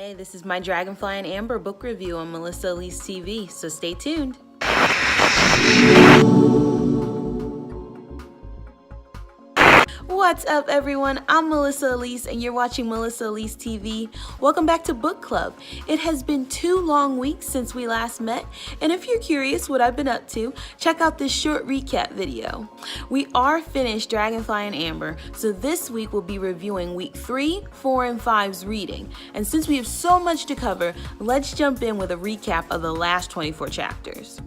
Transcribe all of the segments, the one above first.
Hey, this is my Dragonfly in Amber book review on Melissa Elise TV, so stay tuned. What's up, everyone? I'm Melissa Elise and you're watching Melissa Elise TV. Welcome back to Book Club. It has been 2 long weeks since we last met, and if you're curious what I've been up to, check out this short recap video. We are finished Dragonfly in Amber, so this week we'll be reviewing week 3, 4, and 5's reading. And since we have so much to cover, let's jump in with a recap of the last 24 chapters.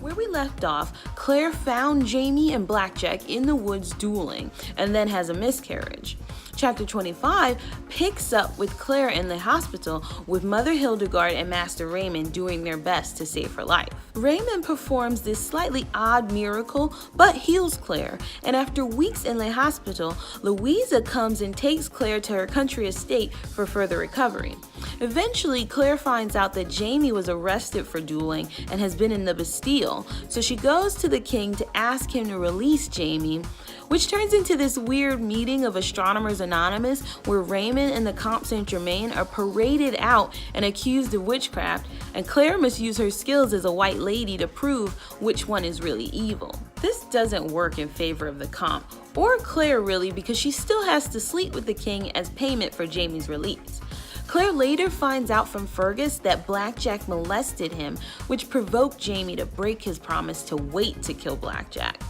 Where we left off, Claire found Jamie and Blackjack in the woods dueling and then has a miscarriage. Chapter 25 picks up with Claire in the hospital with Mother Hildegard and Master Raymond doing their best to save her life. Raymond performs this slightly odd miracle but heals Claire, and after weeks in the hospital, Louisa comes and takes Claire to her country estate for further recovery. Eventually, Claire finds out that Jamie was arrested for dueling and has been in the Bastille, so she goes to the king to ask him to release Jamie, which turns into this weird meeting of Astronomers Anonymous where Raymond and the Comte Saint-Germain are paraded out and accused of witchcraft, and Claire must use her skills as a white lady to prove which one is really evil. This doesn't work in favor of the Comte, or Claire really, because she still has to sleep with the king as payment for Jamie's release. Claire later finds out from Fergus that Blackjack molested him, which provoked Jamie to break his promise to wait to kill Blackjack.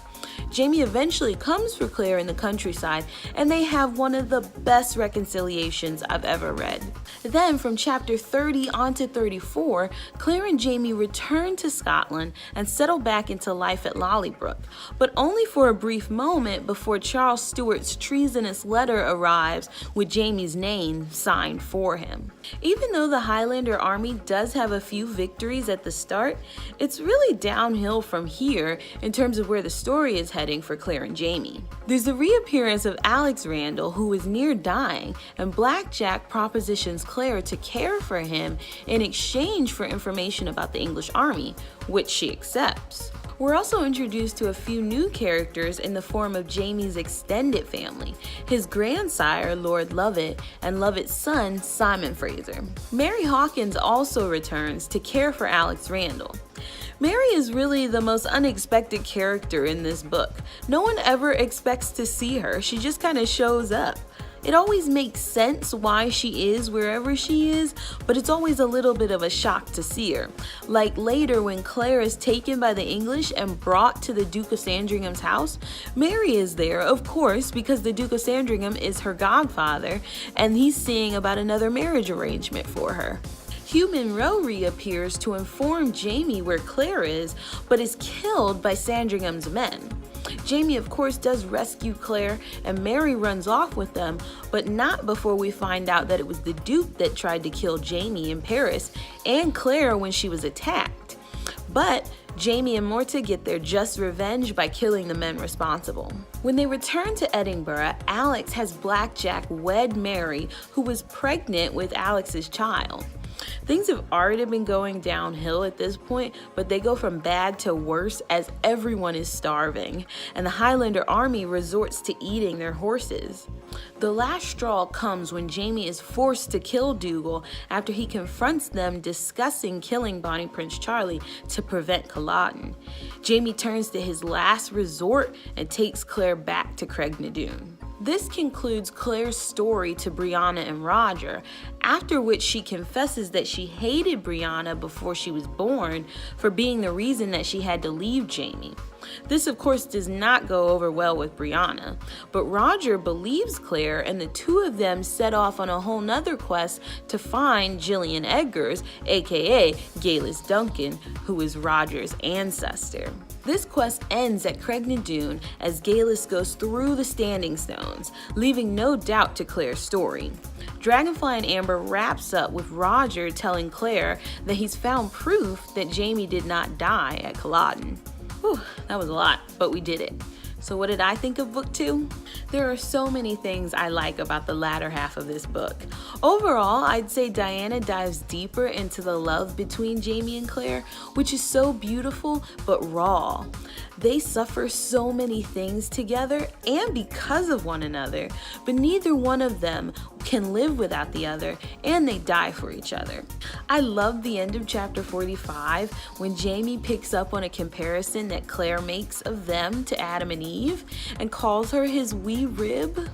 Jamie eventually comes for Claire in the countryside, and they have one of the best reconciliations I've ever read. Then from chapter 30 on to 34, Claire and Jamie return to Scotland and settle back into life at Lollybrook, but only for a brief moment before Charles Stuart's treasonous letter arrives with Jamie's name signed for him. Even though the Highlander army does have a few victories at the start, it's really downhill from here in terms of where the story is heading for Claire and Jamie. There's the reappearance of Alex Randall, who is near dying, and Blackjack propositions Claire to care for him in exchange for information about the English army, which she accepts. We're also introduced to a few new characters in the form of Jamie's extended family, his grandsire, Lord Lovett, and Lovett's son, Simon Fraser. Mary Hawkins also returns to care for Alex Randall. Mary is really the most unexpected character in this book. No one ever expects to see her, she just kind of shows up. It always makes sense why she is wherever she is, but it's always a little bit of a shock to see her. Like later when Claire is taken by the English and brought to the Duke of Sandringham's house, Mary is there, of course, because the Duke of Sandringham is her godfather, and he's seeing about another marriage arrangement for her. Hugh Monroe reappears to inform Jamie where Claire is, but is killed by Sandringham's men. Jamie, of course, does rescue Claire, and Mary runs off with them, but not before we find out that it was the Duke that tried to kill Jamie in Paris and Claire when she was attacked. But Jamie and Morta get their just revenge by killing the men responsible. When they return to Edinburgh, Alex has Blackjack wed Mary, who was pregnant with Alex's child. Things have already been going downhill at this point, but they go from bad to worse as everyone is starving, and the Highlander army resorts to eating their horses. The last straw comes when Jamie is forced to kill Dougal after he confronts them discussing killing Bonnie Prince Charlie to prevent Culloden. Jamie turns to his last resort and takes Claire back to Craignadoon. This concludes Claire's story to Brianna and Roger, after which she confesses that she hated Brianna before she was born for being the reason that she had to leave Jamie. This, of course, does not go over well with Brianna, but Roger believes Claire, and the two of them set off on a whole nother quest to find Gillian Edgars, aka Galis Duncan, who is Roger's ancestor. This quest ends at Craignadoon as Galis goes through the Standing Stones, leaving no doubt to Claire's story. Dragonfly in Amber wraps up with Roger telling Claire that he's found proof that Jamie did not die at Culloden. Whew, that was a lot, but we did it. So what did I think of book 2? There are so many things I like about the latter half of this book. Overall, I'd say Diana dives deeper into the love between Jamie and Claire, which is so beautiful but raw. They suffer so many things together and because of one another, but neither one of them can live without the other, and they die for each other. I love the end of chapter 45 when Jamie picks up on a comparison that Claire makes of them to Adam and Eve and calls her his wee rib.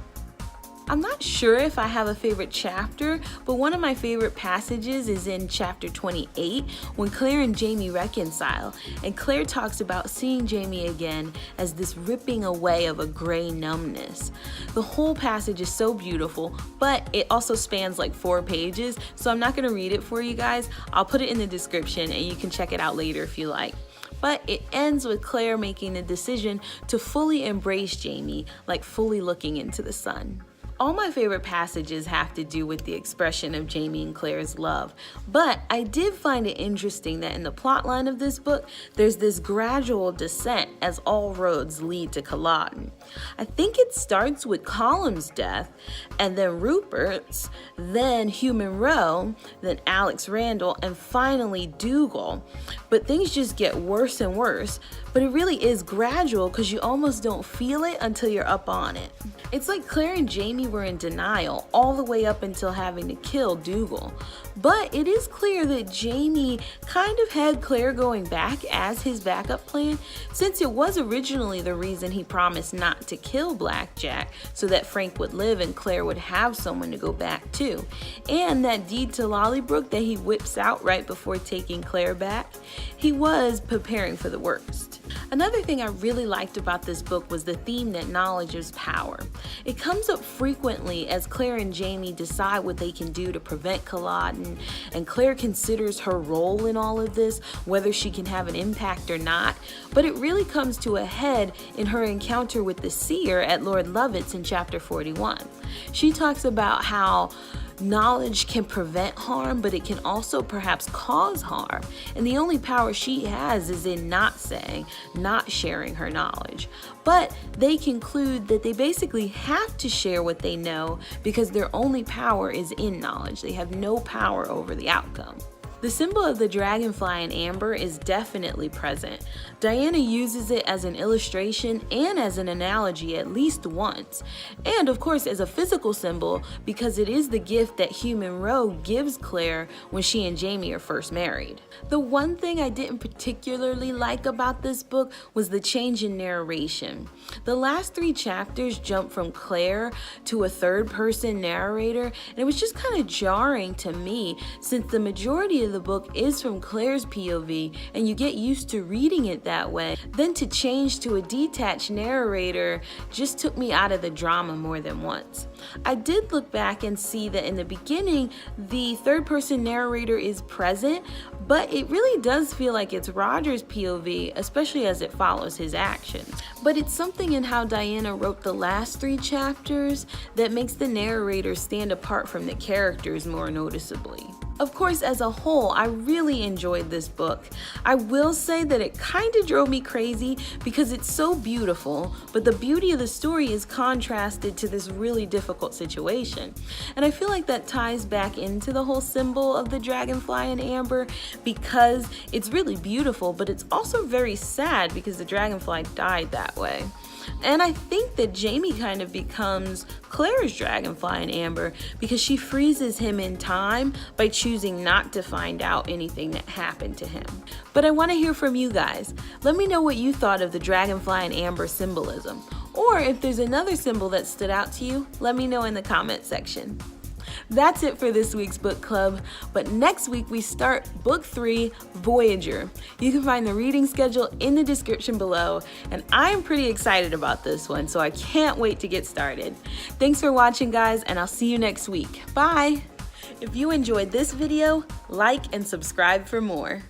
I'm not sure if I have a favorite chapter, but one of my favorite passages is in chapter 28 when Claire and Jamie reconcile, and Claire talks about seeing Jamie again as this ripping away of a gray numbness. The whole passage is so beautiful, but it also spans like 4 pages, so I'm not going to read it for you guys. I'll put it in the description and you can check it out later if you like. But it ends with Claire making the decision to fully embrace Jamie, like fully looking into the sun. All my favorite passages have to do with the expression of Jamie and Claire's love, but I did find it interesting that in the plotline of this book, there's this gradual descent as all roads lead to Culloden. I think it starts with Colum's death, and then Rupert's, then Hugh Monroe, then Alex Randall, and finally Dougal. But things just get worse and worse, but it really is gradual because you almost don't feel it until you're up on it. It's like Claire and Jamie were in denial all the way up until having to kill Dougal. But it is clear that Jamie kind of had Claire going back as his backup plan, since it was originally the reason he promised not to kill Blackjack so that Frank would live and Claire would have someone to go back to. And that deed to Lollybrook that he whips out right before taking Claire back, he was preparing for the worst. Another thing I really liked about this book was the theme that knowledge is power. It comes up frequently as Claire and Jamie decide what they can do to prevent Culloden, and Claire considers her role in all of this, whether she can have an impact or not, but it really comes to a head in her encounter with the seer at Lord Lovett's in chapter 41. She talks about how knowledge can prevent harm, but it can also perhaps cause harm. And the only power she has is in not saying, not sharing her knowledge. But they conclude that they basically have to share what they know because their only power is in knowledge. They have no power over the outcome. The symbol of the dragonfly in amber is definitely present. Diana uses it as an illustration and as an analogy at least once. And of course as a physical symbol because it is the gift that Hugh Monroe gives Claire when she and Jamie are first married. The one thing I didn't particularly like about this book was the change in narration. The last 3 chapters jump from Claire to a third-person narrator, and it was just kind of jarring to me since the majority of the book is from Claire's POV and you get used to reading it that way. Then to change to a detached narrator just took me out of the drama more than once. I did look back and see that in the beginning the third-person narrator is present, but it really does feel like it's Roger's POV, especially as it follows his actions. But it's something in how Diana wrote the last 3 chapters that makes the narrator stand apart from the characters more noticeably. Of course, as a whole, I really enjoyed this book. I will say that it kind of drove me crazy because it's so beautiful, but the beauty of the story is contrasted to this really difficult situation. And I feel like that ties back into the whole symbol of the dragonfly in amber because it's really beautiful, but it's also very sad because the dragonfly died that way. And I think that Jamie kind of becomes Claire's dragonfly in amber because she freezes him in time by choosing not to find out anything that happened to him. But I want to hear from you guys. Let me know what you thought of the dragonfly in amber symbolism. Or if there's another symbol that stood out to you, let me know in the comment section. That's it for this week's book club, but next week we start book 3, Voyager. You can find the reading schedule in the description below, and I'm pretty excited about this one, so I can't wait to get started. Thanks for watching, guys, and I'll see you next week. Bye! If you enjoyed this video, like and subscribe for more.